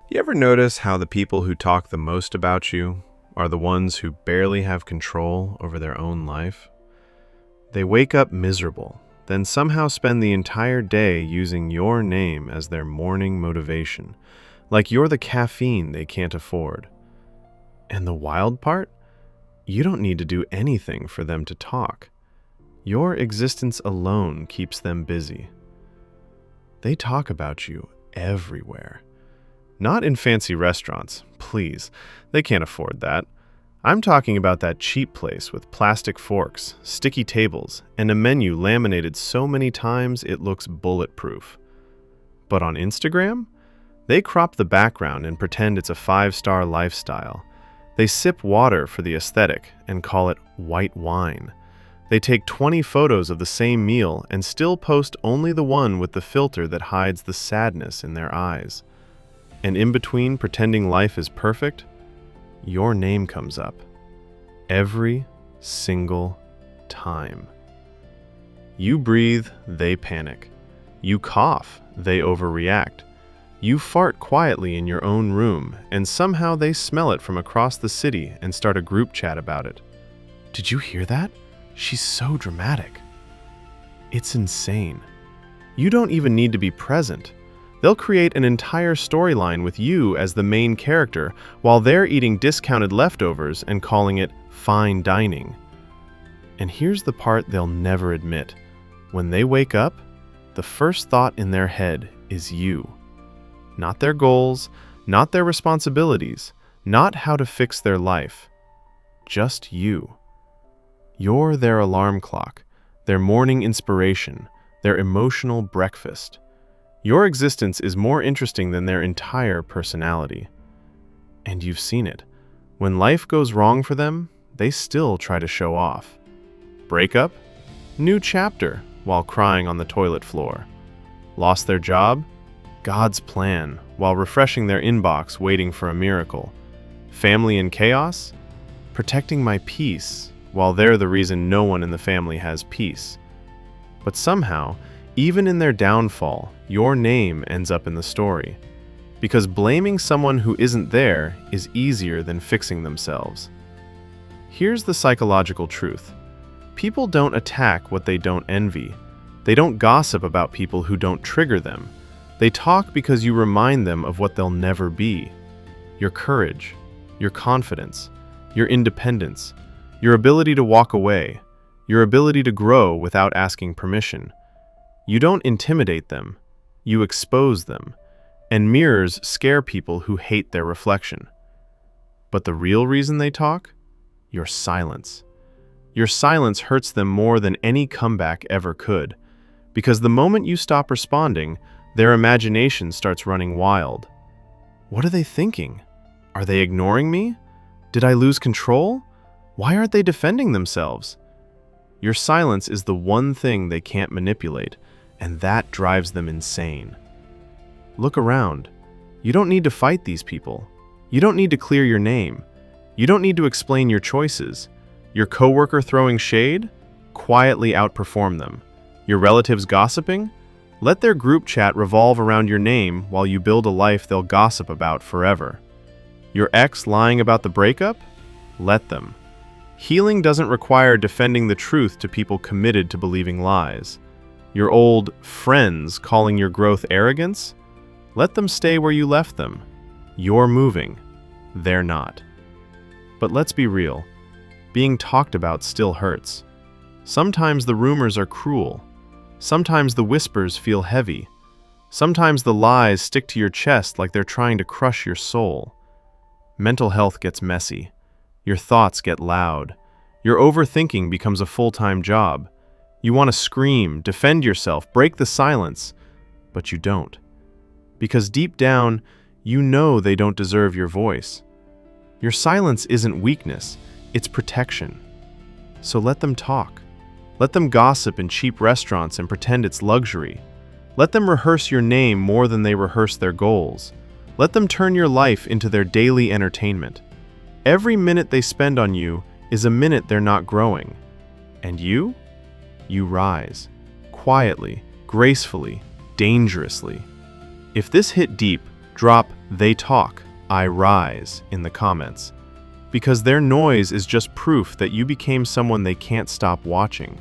You ever notice how the people who talk the most about you are the ones who barely have control over their own life? They wake up miserable, then somehow spend the entire day using your name as their morning motivation, like you're the caffeine they can't afford. And the wild part? You don't need to do anything for them to talk. Your existence alone keeps them busy. They talk about you everywhere. Not in fancy restaurants, please. They can't afford that. I'm talking about that cheap place with plastic forks, sticky tables, and a menu laminated so many times it looks bulletproof. But on Instagram, they crop the background and pretend it's a five-star lifestyle. They sip water for the aesthetic and call it white wine. They take 20 photos of the same meal and still post only the one with the filter that hides the sadness in their eyes. And in between pretending life is perfect, your name comes up. Every single time. You breathe, they panic. You cough, they overreact. You fart quietly in your own room, and somehow they smell it from across the city and start a group chat about it. Did you hear that? She's so dramatic. It's insane. You don't even need to be present. They'll create an entire storyline with you as the main character while they're eating discounted leftovers and calling it fine dining. And here's the part they'll never admit. When they wake up, the first thought in their head is you. Not their goals, not their responsibilities, not how to fix their life. Just you. You're their alarm clock, their morning inspiration, their emotional breakfast. Your existence is more interesting than their entire personality. And you've seen it. When life goes wrong for them, they still try to show off. Breakup? New chapter while crying on the toilet floor. Lost their job? God's plan while refreshing their inbox waiting for a miracle. Family in chaos? Protecting my peace while they're the reason no one in the family has peace. But somehow, even in their downfall, your name ends up in the story. Because blaming someone who isn't there is easier than fixing themselves. Here's the psychological truth. People don't attack what they don't envy. They don't gossip about people who don't trigger them. They talk because you remind them of what they'll never be. Your courage, your confidence, your independence, your ability to walk away, your ability to grow without asking permission. You don't intimidate them, you expose them, and mirrors scare people who hate their reflection. But the real reason they talk? Your silence. Your silence hurts them more than any comeback ever could, because the moment you stop responding, their imagination starts running wild. What are they thinking? Are they ignoring me? Did I lose control? Why aren't they defending themselves? Your silence is the one thing they can't manipulate, and that drives them insane. Look around. You don't need to fight these people. You don't need to clear your name. You don't need to explain your choices. Your coworker throwing shade? Quietly outperform them. Your relatives gossiping? Let their group chat revolve around your name while you build a life they'll gossip about forever. Your ex lying about the breakup? Let them. Healing doesn't require defending the truth to people committed to believing lies. Your old friends calling your growth arrogance? Let them stay where you left them. You're moving. They're not. But let's be real. Being talked about still hurts. Sometimes the rumors are cruel. Sometimes the whispers feel heavy. Sometimes the lies stick to your chest like they're trying to crush your soul. Mental health gets messy. Your thoughts get loud. Your overthinking becomes a full-time job. You want to scream, defend yourself, break the silence, but you don't. Because deep down, you know they don't deserve your voice. Your silence isn't weakness, it's protection. So let them talk. Let them gossip in cheap restaurants and pretend it's luxury. Let them rehearse your name more than they rehearse their goals. Let them turn your life into their daily entertainment. Every minute they spend on you is a minute they're not growing. And you? You rise. Quietly, gracefully, dangerously. If this hit deep, Drop "they talk, I rise" in the comments, because their noise is just proof that you became someone they can't stop watching.